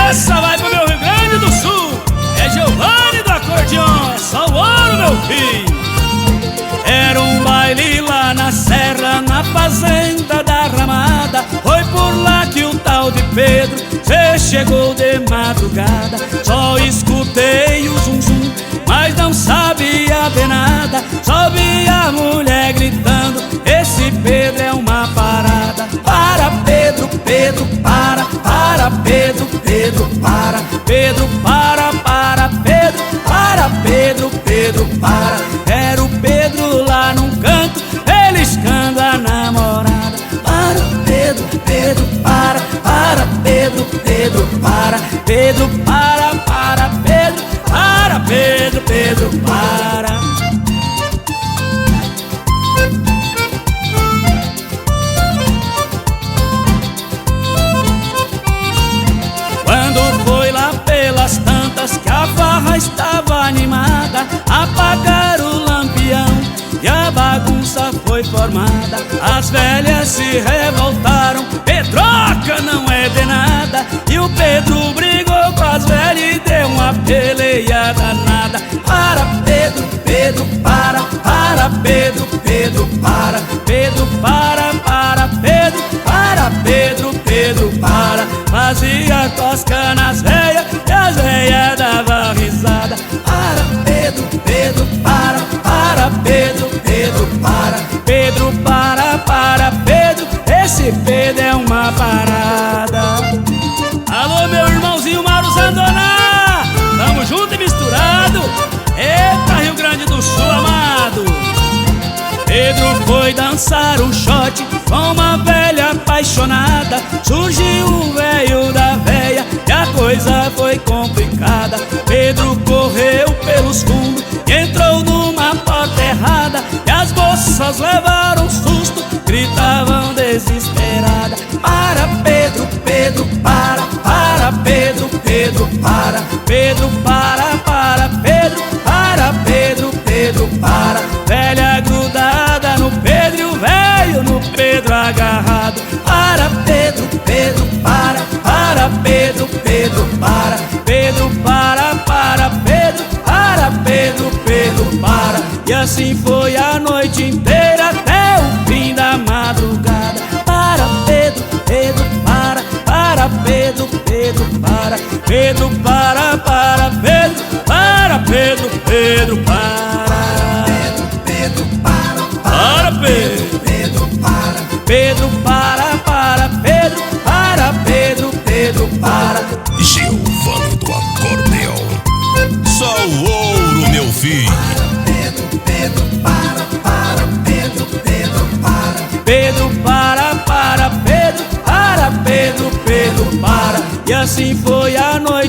Essa vai pro meu Rio Grande do Sul. É Giovanni do acordeão, é só o ouro, meu filho. Era um baile lá na serra, na fazenda da Ramada. Foi por lá que o tal de Pedro cê chegou de madrugada. Só escutei o zum zum, mas não sabia de nada. Só vi a mulher gritando: esse Pedro é uma parada. Para Pedro, Pedro, para Pedro, Pedro, para Pedro, para Pedro, Pedro, Pedro, para. Era o Pedro lá num canto, beliscando a namorada. Para Pedro, Pedro, para Pedro, Pedro, para Pedro, para Pedro, Pedro, Pedro, para. Quando foi lá pelas tantas que a farra estava animada, apagaram o lampião e a bagunça foi formada. As velhas se revoltaram: Pedroca não é de nada. E o Pedro brigou com as velhas e deu uma peleia danada. Para Pedro, Pedro, para Pedro, Pedro, para Pedro, para Pedro, Pedro, Pedro, para. Fazia tosca nas velhas e as velhas davam risada. Para Pedro, Pedro, para Pedro, Pedro, para Pedro, para Pedro, esse Pedro é uma parada. Alô, meu irmãozinho Mauro Zandoná, tamo junto e misturado. Eita, Rio Grande do Sul amado. Pedro foi dançar um shot com uma velha apaixonada. Surgiu o velho da véia e a coisa foi complicada. Pedro correu pelos fundos e entrou numa porta errada. E as moças levaram um susto, gritavam desesperadas. Para Pedro, Pedro, para Pedro, Pedro, para Pedro, para Pedro, Pedro, Pedro, para. Velha grudada no Pedro e o velho no Pedro agarrado. Para Pedro, Pedro, para Pedro, Pedro, para Pedro, para Pedro, Pedro, Pedro, para. E assim foi a noite inteira até o fim da madrugada. Para Pedro, Pedro, para Pedro, Pedro, para Pedro, para Pedro, Pedro, Pedro, para. Pedro, para Pedro, Pedro, para Pedro, para Pedro, Pedro, para. Giovanni do acordeão, só o ouro, meu filho. Pedro, para Pedro, Pedro, para Pedro, para Pedro, Pedro, Pedro, para. E assim foi a noite